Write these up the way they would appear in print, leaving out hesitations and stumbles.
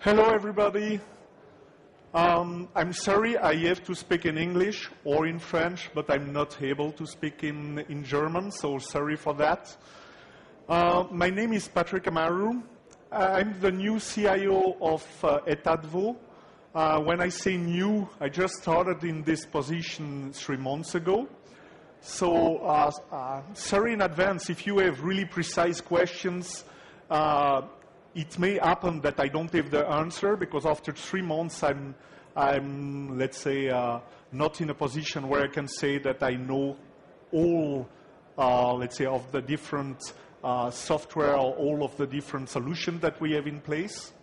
Hello, everybody. I'm sorry I have to speak in English or in French, but I'm not able to speak in German, so sorry for that. My name is Patrick Amaru. I'm the new CIO of Canton de Vaud. When I say new, I just started in this position 3 months ago. So sorry in advance if you have really precise questions. It may happen that I don't have the answer because after 3 months I'm let's say, not in a position where I can say that I know all, let's say, of the different software or all of the different solutions that we have in place.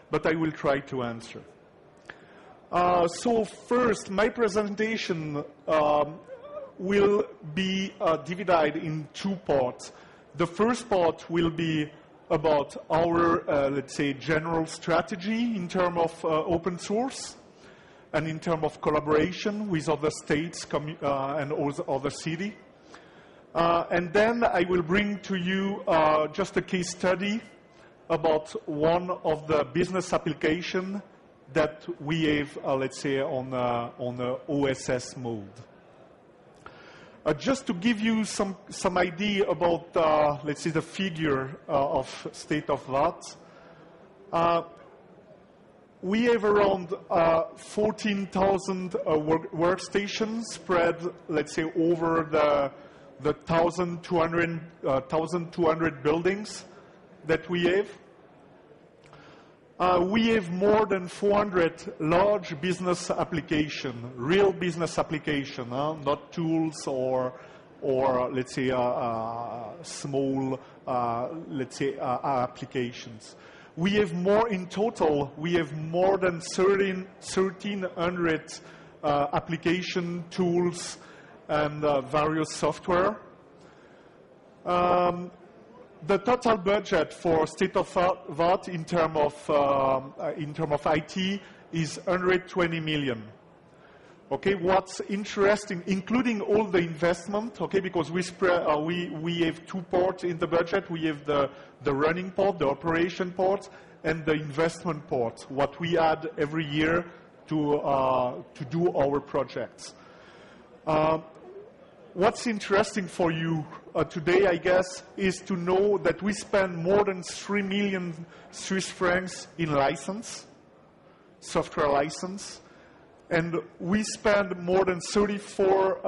But I will try to answer. So first, my presentation will be divided in 2 parts. The first part will be about our, let's say, general strategy in terms of open source and in terms of collaboration with other states and other cities. And then I will bring to you just a case study about one of the business applications that we have, let's say, on OSS mode. Just to give you some idea about, let's say, the figure of state of that, we have around 14,000 workstations spread, let's say, over the 1,200 buildings that we have. We have more than 400 large business applications, real business applications, not tools or let's say, small, let's say, applications. We have more in total. We have more than 1,300 application tools and various software. The total budget for state of art in terms of IT is 120 million. Okay, what's interesting, including all the investment, okay, because we have 2 parts in the budget. We have the running part, the operation part, and the investment part, what we add every year to do our projects. What's interesting for you today, I guess, is to know that we spend more than 3 million Swiss francs in license, software license, and we spend more than 34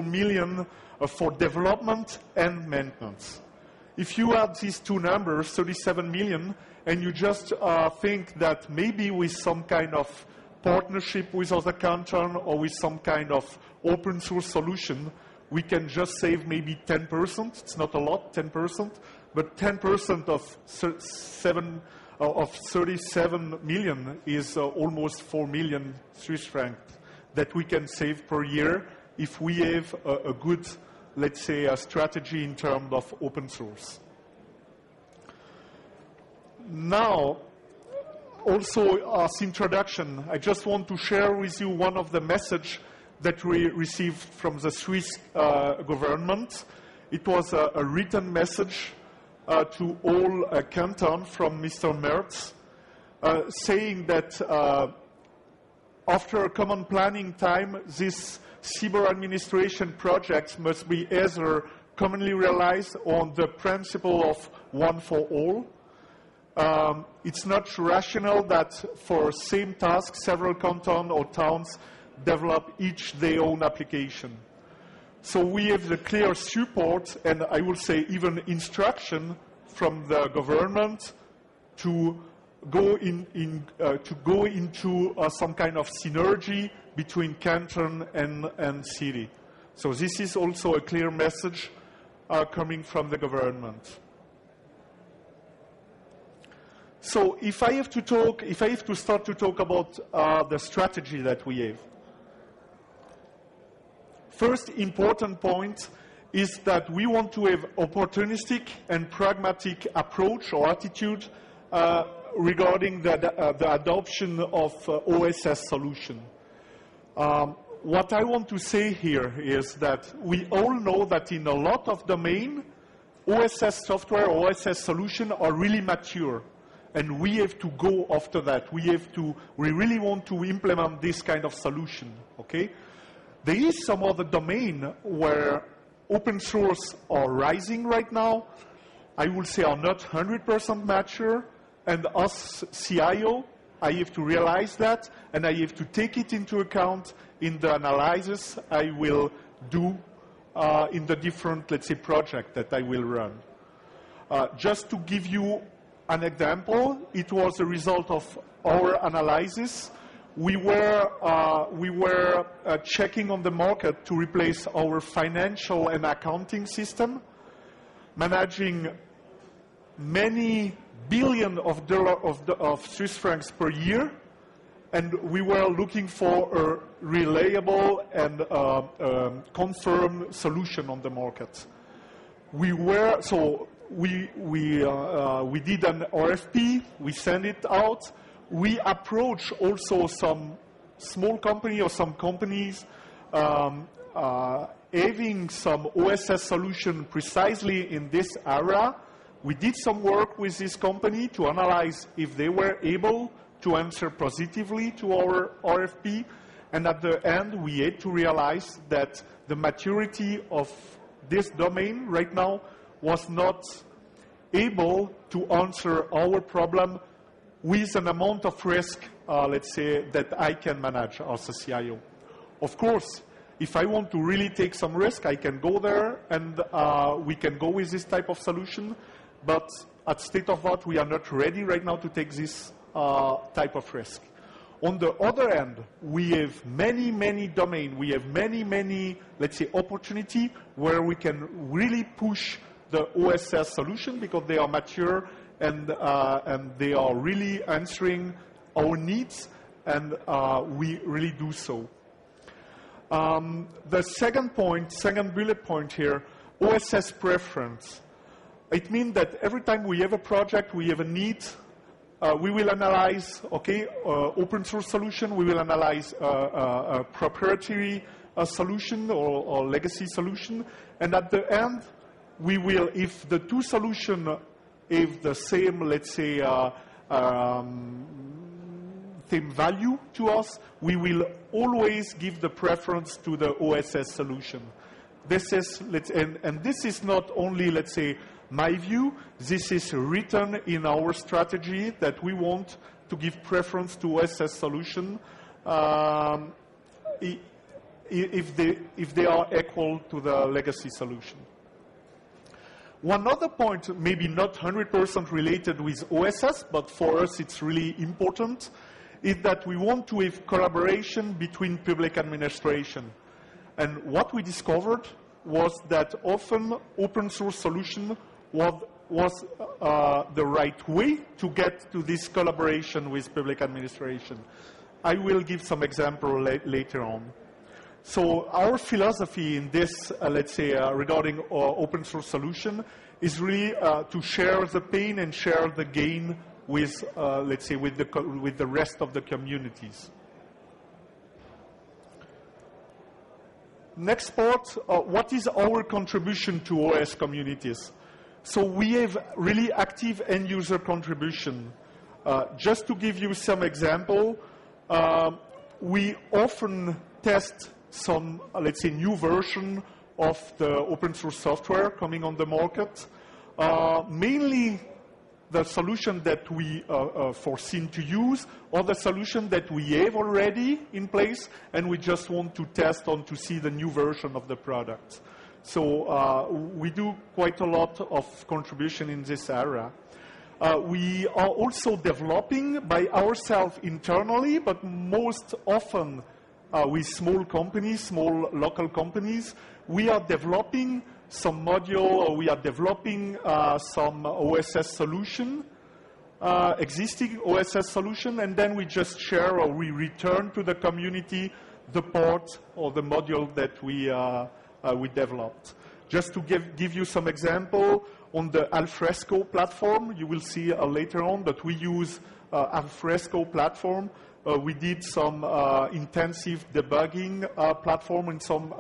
million for development and maintenance. If you add these 2 numbers, 37 million, and you just think that maybe with some kind of partnership with other cantons or with some kind of open source solution, we can just save maybe 10%. It's not a lot, 10%, but 10% of 37 million is almost 4 million Swiss francs that we can save per year if we have a good, let's say, a strategy in terms of open source. Now, also, as introduction, I just want to share with you one of the messages that we received from the Swiss government. It was a written message to all cantons from Mr. Merz, saying that after a common planning time, this cyber administration projects must be either commonly realized on the principle of one for all. It's not rational that for same task, several cantons or towns develop each their own application. So we have the clear support and I would say even instruction from the government to go into some kind of synergy between canton and city. So this is also a clear message coming from the government. So if I have to start to talk about the strategy that we have. First important point is that we want to have opportunistic and pragmatic approach or attitude regarding the adoption of OSS solution. What I want to say here is that we all know that in a lot of domain, OSS software or OSS solution are really mature. and we have to go after that. We really want to implement this kind of solution, okay? There is some other domain where open source are rising right now. I will say are not 100% mature, and us CIO, I have to realize that, and I have to take it into account in the analysis I will do in the different, let's say, project that I will run. Just to give you an example, it was a result of our analysis. We were checking on the market to replace our financial and accounting system, managing many billion of Swiss francs per year, and we were looking for a reliable and confirm solution on the market. We did an RFP, we sent it out. We approached also some small company or some companies having some OSS solution precisely in this area. We did some work with this company to analyze if they were able to answer positively to our RFP. And at the end, we had to realize that the maturity of this domain right now was not able to answer our problem with an amount of risk, let's say, that I can manage as a CIO. Of course, if I want to really take some risk, I can go there and we can go with this type of solution. But at state of art, we are not ready right now to take this type of risk. On the other hand, we have many domains. We have many, let's say, opportunity where we can really push the OSS solution because they are mature and they are really answering our needs, and we really do so. The second bullet point here, OSS Preference. It means that every time we have a project, we have a need, we will analyze, okay, open source solution, we will analyze a proprietary solution or legacy solution, and at the end, we will, if the two solutions have the same, let's say, same value to us, we will always give the preference to the OSS solution. This is, and this is not only, let's say, my view, this is written in our strategy that we want to give preference to OSS solution if they are equal to the legacy solution. One other point, maybe not 100% related with OSS, but for us it's really important, is that we want to have collaboration between public administration. And what we discovered was that often open source solution was the right way to get to this collaboration with public administration. I will give some example later on. So our philosophy in this, let's say, regarding open source solution is really to share the pain and share the gain with, let's say, with the rest of the communities. Next part, what is our contribution to OS communities? So we have really active end user contribution. Just to give you some example, we often test some, let's say, new version of the open source software coming on the market. Mainly the solution that we foreseen to use, or the solution that we have already in place, and we just want to test on to see the new version of the product. So we do quite a lot of contribution in this area. We are also developing by ourselves internally, but most often with small companies, small local companies. We are developing some module, or we are developing some OSS solution, existing OSS solution, and then we just share or we return to the community the part or the module that we developed. Just to give you some example, on the alfresco platform, you will see later on that we use alfresco platform. We did some intensive debugging platform and some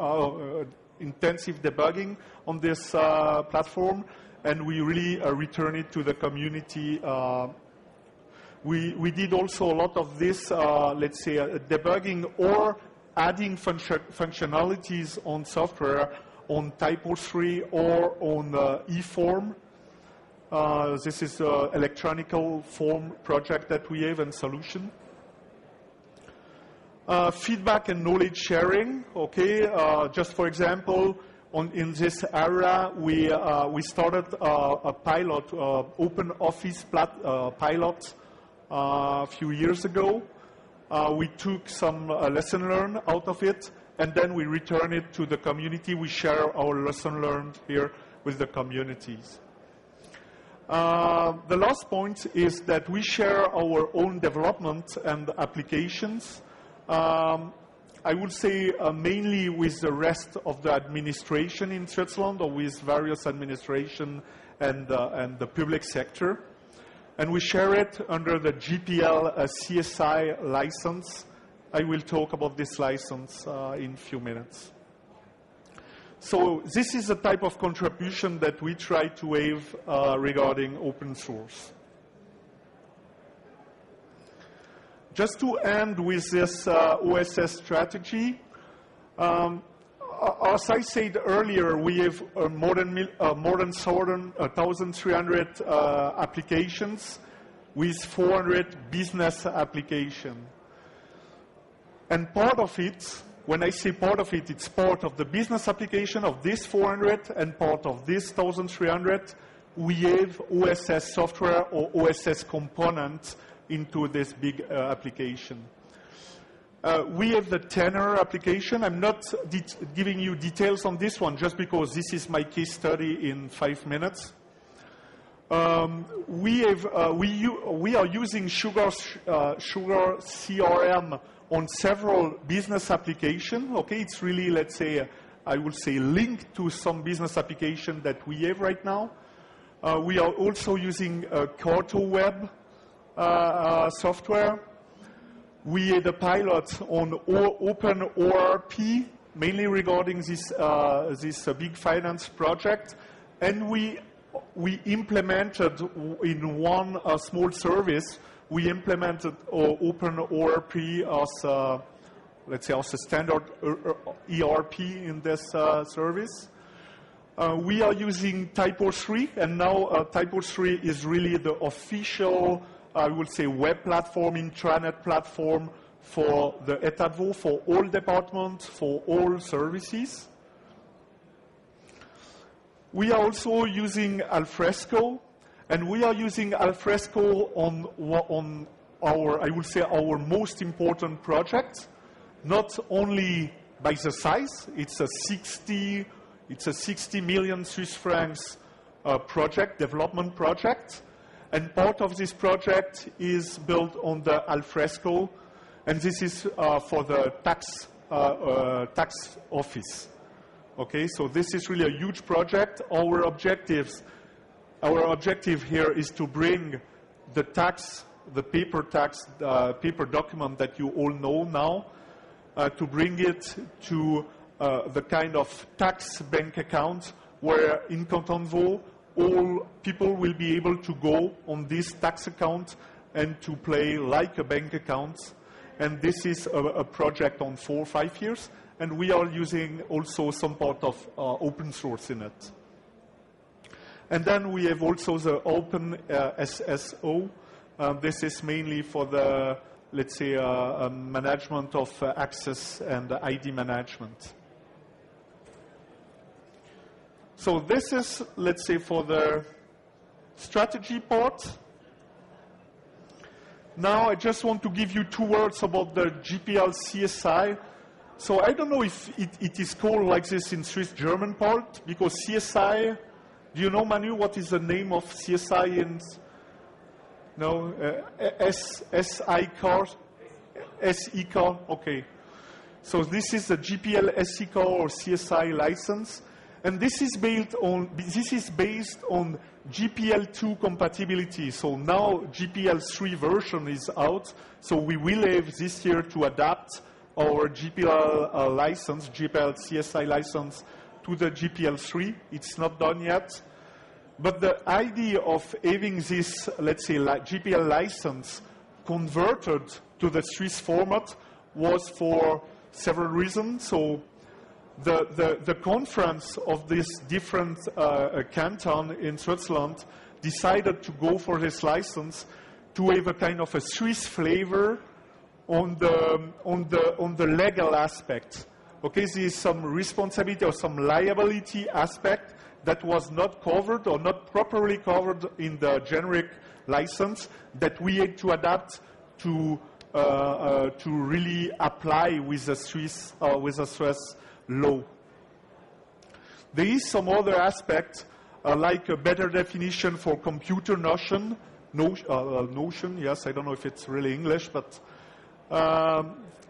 intensive debugging on this platform, and we really return it to the community We did also a lot of this, let's say, debugging or adding functionalities on software on Typo3 or on eForm. This is an electronical form project that we have and solution. Feedback and knowledge sharing, okay. Just for example, in this area, we started a pilot, open office pilot a few years ago. We took some lesson learned out of it, and then we return it to the community. We share our lesson learned here with the communities. The last point is that we share our own development and applications. I would say mainly with the rest of the administration in Switzerland, or with various administration and the public sector. And we share it under the GPL CSI license. I will talk about this license in a few minutes. So this is the type of contribution that we try to have regarding open source. Just to end with this OSS strategy, as I said earlier, we have more than 1,300 applications with 400 business applications. And part of it, when I say part of it, it's part of the business application of this 400 and part of this 1,300. We have OSS software or OSS components into this big application. We have the Tenor application. I'm not giving you details on this one just because this is my case study in 5 minutes. We are using Sugar CRM on several business applications. Okay, it's really, let's say, I would say linked to some business application that we have right now. We are also using CartoWeb software. We had a pilot on OpenORP, mainly regarding this big finance project, and we implemented in one small service. We implemented OpenORP as let's say as a standard ERP in this service. We are using Typo3, and now Typo3 is really the official, I would say, web platform, intranet platform for the État de Vaud, for all departments, for all services. We are also using alfresco, and we are using alfresco on our, I would say, our most important project. Not only by the size, it's a 60 million Swiss francs project, development project. And part of this project is built on the alfresco, and this is for the tax office. Okay, so this is really a huge project. Our objective here is to bring the paper document that you all know now, to bring it to the kind of tax bank account where in Canton de Vaud all people will be able to go on this tax account and to play like a bank account. And this is a project on 4 or 5 years, and we are using also some part of open source in it. And then we have also the Open SSO. This is mainly for the, let's say, management of access and ID management. So this is, let's say, for the strategy part. Now I just want to give you 2 words about the GPL CSI. So I don't know if it is called like this in Swiss German part, because CSI, do you know, Manu, what is the name of CSI in, no, SICAR, SICAR, okay. So this is the GPL SICAR or CSI license. And this is based on GPL2 compatibility. So now GPL3 version is out. So we will have this year to adapt our GPL license, GPL CSI license, to the GPL3. It's not done yet. But the idea of having this, let's say, GPL license converted to the Swiss format was for several reasons. So the conference of this different canton in Switzerland decided to go for this license to have a kind of a Swiss flavor on the legal aspect. Okay, there is some responsibility or some liability aspect that was not covered or not properly covered in the generic license that we had to adapt to really apply with the Swiss law. There is some other aspect like a better definition for computer notion. Yes, I don't know if it's really English, but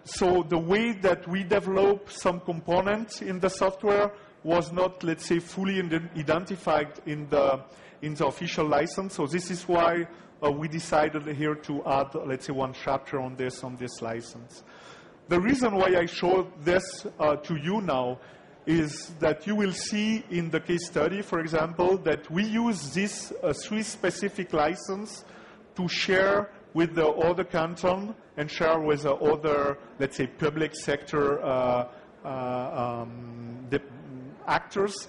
so the way that we develop some components in the software was not, let's say, fully identified in the official license. So this is why we decided here to add, let's say, one chapter on this license. The reason why I showed this to you now is that you will see in the case study, for example, that we use this Swiss-specific license to share with the other canton and share with the other, let's say, public sector actors,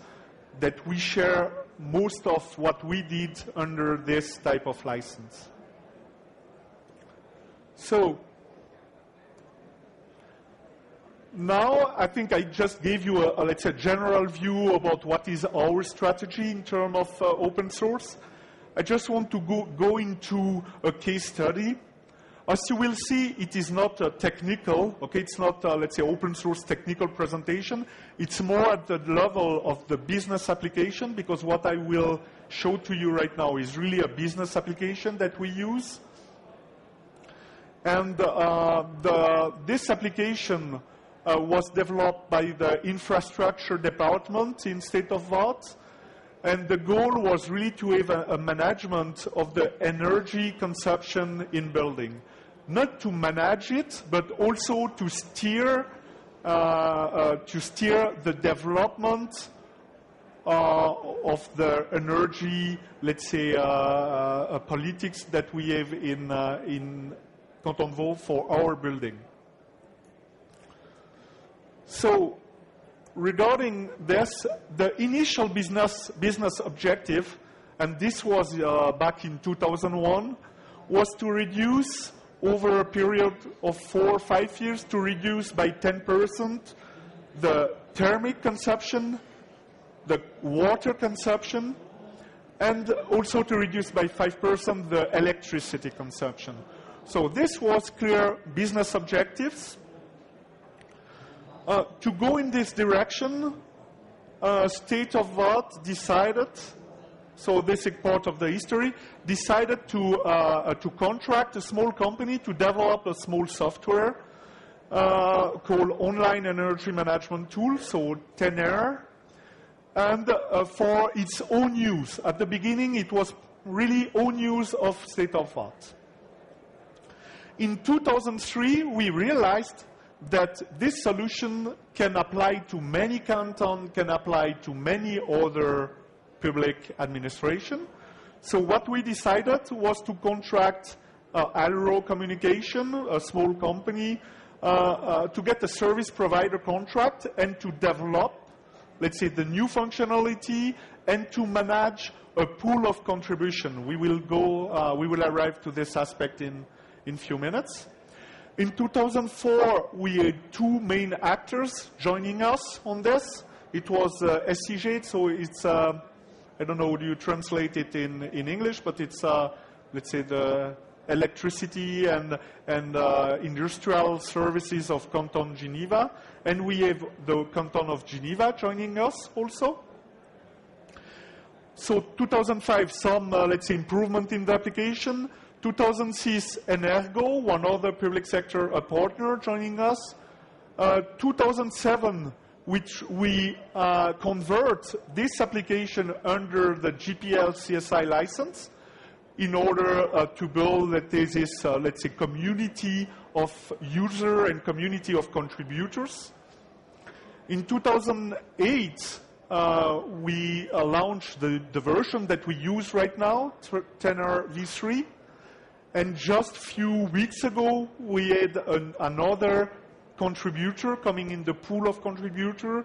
that we share most of what we did under this type of license. So now I think I just gave you a let's say, general view about what is our strategy in terms of open source. I just want to go into a case study. As you will see, it is not technical, okay? It's not, let's say, open source technical presentation. It's more at the level of the business application, because what I will show to you right now is really a business application that we use. And this application was developed by the infrastructure department in state of Vaud. And the goal was really to have a management of the energy consumption in building. Not to manage it, but also to steer the development of the energy, let's say, politics that we have in Canton de Vaud for our building. So, regarding this, the initial business objective, and this was back in 2001, was to reduce over a period of 4 or 5 years, to reduce by 10% the thermic consumption, the water consumption, and also to reduce by 5% the electricity consumption. So this was clear business objectives. To go in this direction, State of Vaud decided, so this is part of the history, decided to contract a small company to develop a small software called Online Energy Management Tool, so TENR, and for its own use. At the beginning, it was really own use of State of Vaud. In 2003, we realized that this solution can apply to many cantons, can apply to many other public administration. So what we decided was to contract Alro Communication, a small company, to get a service provider contract and to develop, let's say, the new functionality and to manage a pool of contribution. We will arrive to this aspect in few minutes. In 2004, we had 2 main actors joining us on this. It was SCG, so it's, I don't know, do you translate it in English, but it's, let's say, the electricity and industrial services of Canton Geneva. And we have the Canton of Geneva joining us also. So 2005, some, let's say, improvement in the application. 2006, Energo, one other public sector partner joining us. 2007, which we convert this application under the GPL CSI license in order to build this, let's say, community of user and community of contributors. In 2008, we launched the version that we use right now, TENR v3. And just a few weeks ago, we had another contributor coming in the pool of contributor,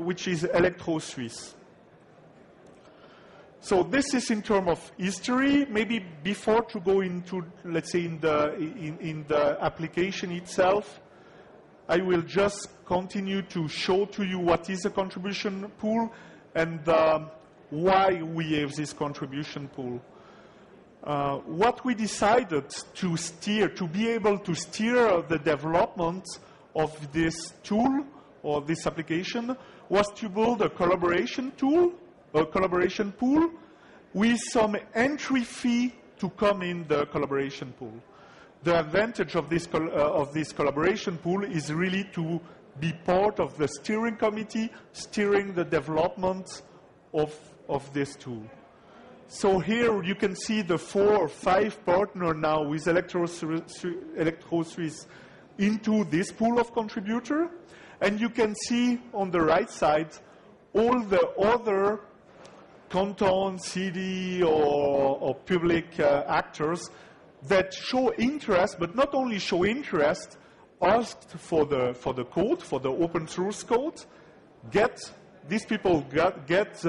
which is Electro-Suisse. So this is in terms of history. Maybe before to go into, let's say, in the application itself, I will just continue to show to you what is a contribution pool and why we have this contribution pool. What we decided to be able to steer the development of this tool or this application was to build a collaboration tool, a collaboration pool with some entry fee to come in the collaboration pool. The advantage of this collaboration pool is really to be part of the steering committee, steering the development of this tool. So here you can see the 4 or 5 partners now with Electro-Suisse into this pool of contributor. And you can see on the right side all the other canton, city, or public actors that show interest, but not only show interest, asked for the code, for the open source code. These people get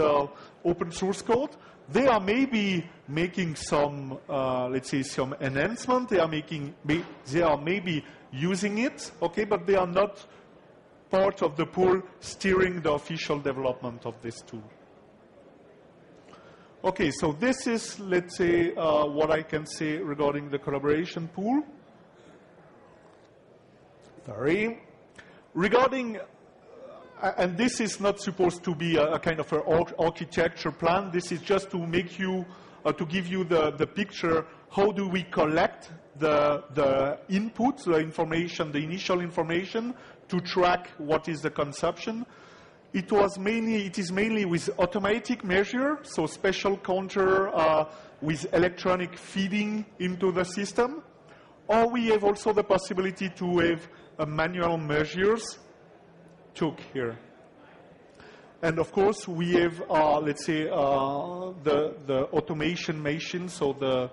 open source code. They are maybe making some, let's say, some enhancement. They are maybe using it, okay, but they are not part of the pool steering the official development of this tool. Okay, so this is, let's say, what I can say regarding the collaboration pool. Sorry. Regarding, and this is not supposed to be a kind of an architecture plan. This is just to make you, to give you the picture. How do we collect the input, the information, the initial information, to track what is the consumption? It is mainly with automatic measure, so special counter with electronic feeding into the system. Or we have also the possibility to have manual measures took here. And of course, we have, let's say, the automation machine, so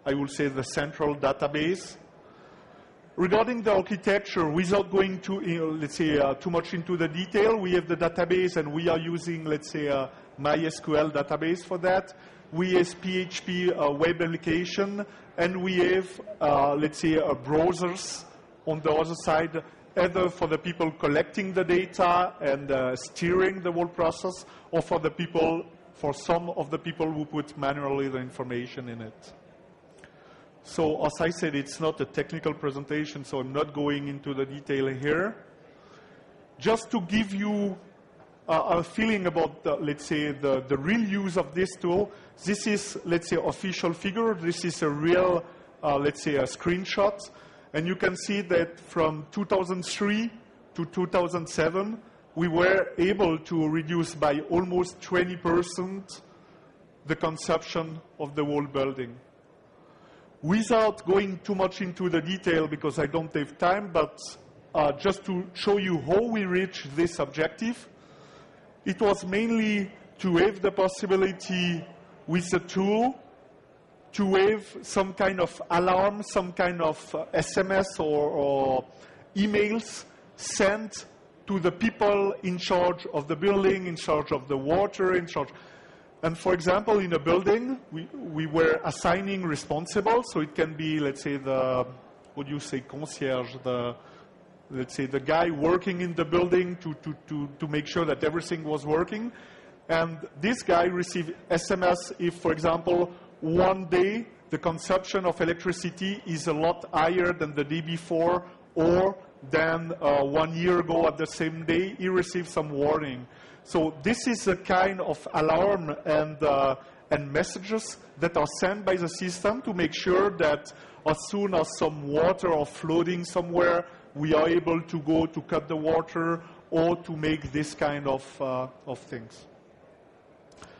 I will say the central database. Regarding the architecture, without going to, let's say, too much into the detail, we have the database, and we are using, let's say, a MySQL database for that. We have PHP web application, and we have, let's say, browsers on the other side, either for the people collecting the data and steering the whole process, or for some of the people who put manually the information in it. So, as I said, it's not a technical presentation, so I'm not going into the detail here. Just to give you a feeling about, let's say, the real use of this tool, this is, let's say, official figure. This is a real, let's say, a screenshot. And you can see that from 2003 to 2007, we were able to reduce by almost 20% the consumption of the whole building. Without going too much into the detail, because I don't have time, but just to show you how we reached this objective, it was mainly to have the possibility with the tool to have some kind of alarm, some kind of SMS or emails sent to the people in charge of the building, in charge of the water, in charge. And for example, in a building, we were assigning responsible, so it can be, let's say, concierge, let's say the guy working in the building to make sure that everything was working. And this guy received SMS if, for example, one day the consumption of electricity is a lot higher than the day before, or than 1 year ago at the same day, he received some warning. So this is a kind of alarm and messages that are sent by the system to make sure that as soon as some water are floating somewhere, we are able to go to cut the water or to make this kind of things.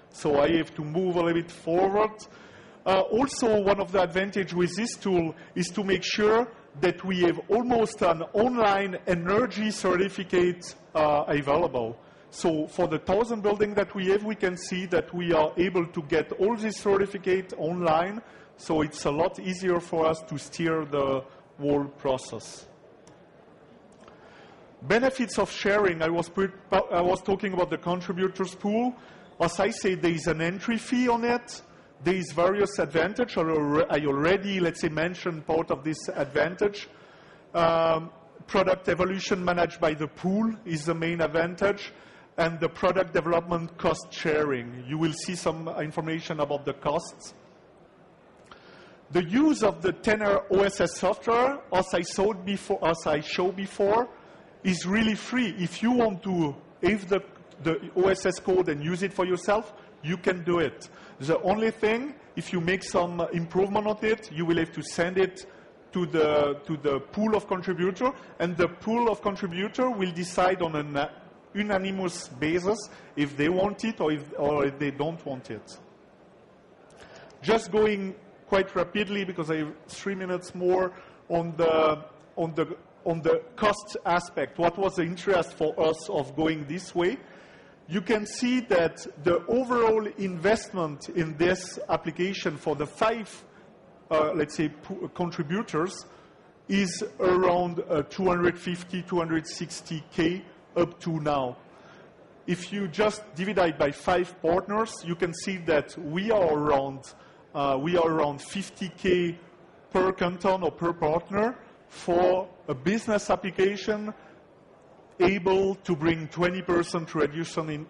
So I have to move a little bit forward. Also, one of the advantages with this tool is to make sure that we have almost an online energy certificate available. So for the 1,000 buildings that we have, we can see that we are able to get all these certificates online So it's a lot easier for us to steer the whole process. Benefits of sharing. I was talking about the contributors pool. As I say, there is an entry fee on it. There is various advantages. I already, let's say, mentioned part of this advantage. Product evolution managed by the pool is the main advantage. And the product development cost sharing. You will see some information about the costs. The use of the tenor OSS software, as I showed before, is really free. If you want to have the OSS code and use it for yourself, you can do it. The only thing, if you make some improvement on it, you will have to send it to the pool of contributor, and the pool of contributor will decide on an unanimous basis if they want it or if they don't want it. Just going quite rapidly, because I have 3 minutes more on the cost aspect. What was the interest for us of going this way? You can see that the overall investment in this application for the 5, let's say, contributors is around 250, 260K up to now. If you just divide by 5 partners, you can see that we are around 50K per canton or per partner for a business application able to bring 20% reduction in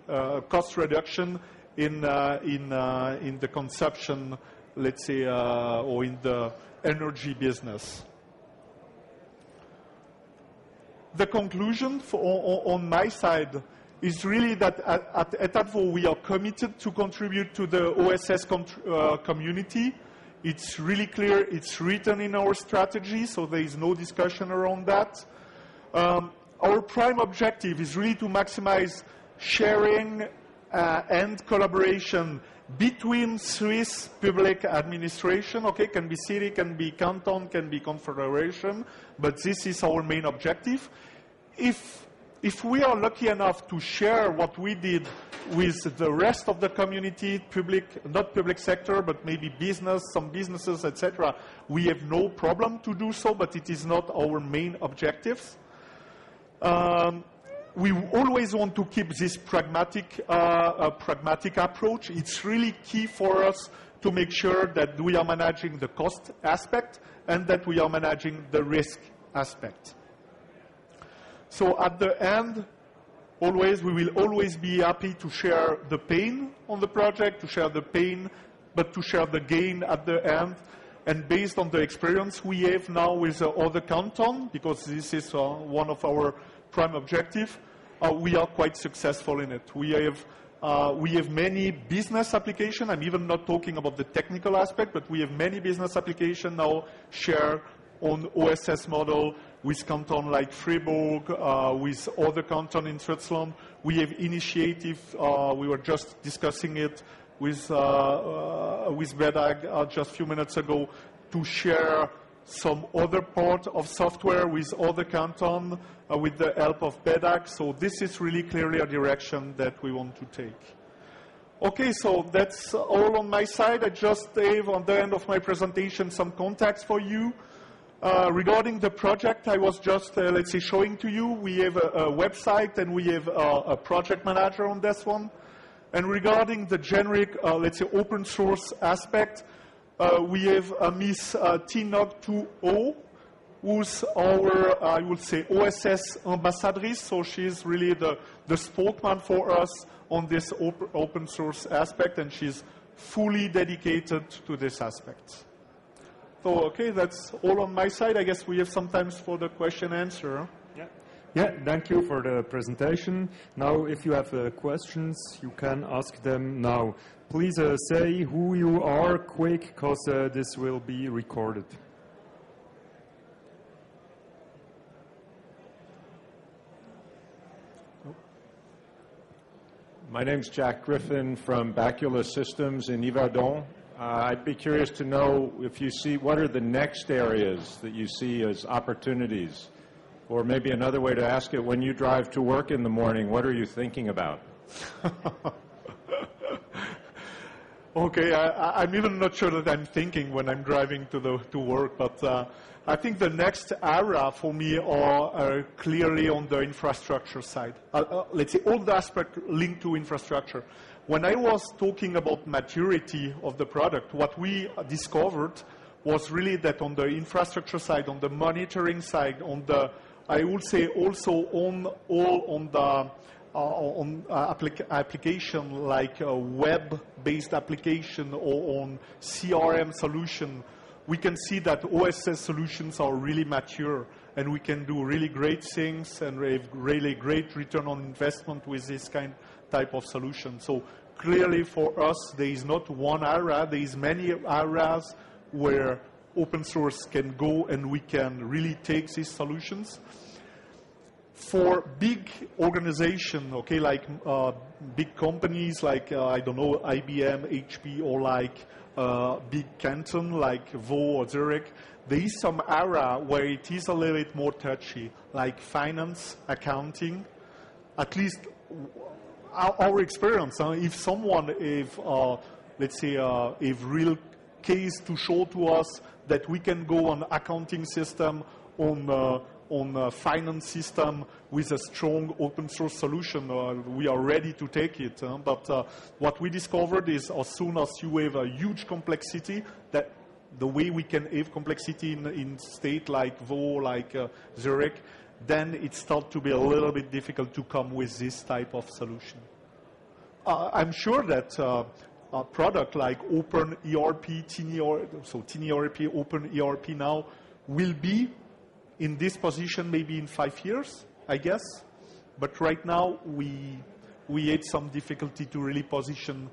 cost reduction in the consumption, let's say, or in the energy business. The conclusion on my side is really that at Canton we are committed to contribute to the OSS community. It's really clear, it's written in our strategy, so there is no discussion around that. Our prime objective is really to maximize sharing and collaboration between Swiss public administration. Okay, can be city, can be canton, can be confederation, but this is our main objective. If we are lucky enough to share what we did with the rest of the community, not public sector, but maybe business, some businesses, etc., we have no problem to do so, but it is not our main objectives. We always want to keep this pragmatic approach. It's really key for us to make sure that we are managing the cost aspect and that we are managing the risk aspect. So at the end, we will always be happy to share the pain on the project, to share the pain, but to share the gain at the end. And based on the experience we have now with other cantons, because this is one of our prime objectives, we are quite successful in it. We have many business applications. I'm even not talking about the technical aspect, but we have many business applications now shared on OSS model with cantons like Fribourg, with other cantons in Switzerland. We have initiative. We were just discussing it with BEDAG just a few minutes ago to share some other part of software with other cantons with the help of BEDAG. So this is really clearly a direction that we want to take. Okay, so that's all on my side. I just have on the end of my presentation some contacts for you. Regarding the project, I was just, let's say, showing to you. We have a website and we have a project manager on this one. And regarding the generic, let's say, open source aspect, we have Miss T-Nog2O, who's our, I would say, OSS Ambassador. So she's really the spokesman for us on this open source aspect, and she's fully dedicated to this aspect. So, okay, that's all on my side. I guess we have some time for the question and answer. Yeah, thank you for the presentation. Now, if you have questions, you can ask them now. Please say who you are quick, because this will be recorded. My name's Jack Griffin from Bacula Systems in Yverdon. I'd be curious to know if you see, what are the next areas that you see as opportunities? Or maybe another way to ask it, when you drive to work in the morning, what are you thinking about? Okay, I'm even not sure that I'm thinking when I'm driving to work, but I think the next era for me are clearly on the infrastructure side. Let's say all the aspects linked to infrastructure. When I was talking about maturity of the product, what we discovered was really that on the infrastructure side, on the monitoring side, on the, I would say also on the application like a web-based application or on CRM solution, we can see that OSS solutions are really mature and we can do really great things and have really great return on investment with this type of solution. So clearly for us, there is not one area, there is many areas where open source can go and we can really take these solutions. For big organizations, okay, like big companies like, I don't know, IBM, HP, or like big Canton, like Vaud or Zurich, there is some area where it is a little bit more touchy, like finance, accounting. At least our experience, if someone, let's say, a real case to show to us that we can go on accounting system, on a finance system with a strong open source solution, we are ready to take it. But what we discovered is as soon as you have a huge complexity, that the way we can have complexity in state like Vaud, like Zurich, then it starts to be a little bit difficult to come with this type of solution. I'm sure that a product like Open ERP, Tiny ERP, Open ERP now will be in this position maybe in 5 years, I guess. But right now, we had some difficulty to really position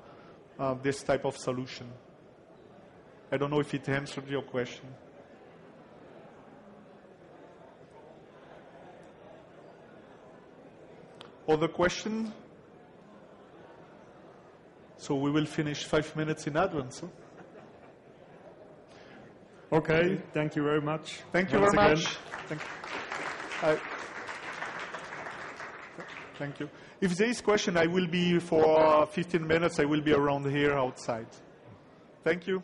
this type of solution. I don't know if it answered your question. Other question? So we will finish 5 minutes in advance. Huh? Okay, thank you very much. Thank you very much. Thank you. If there is question, I will be for 15 minutes, I will be around here outside. Thank you.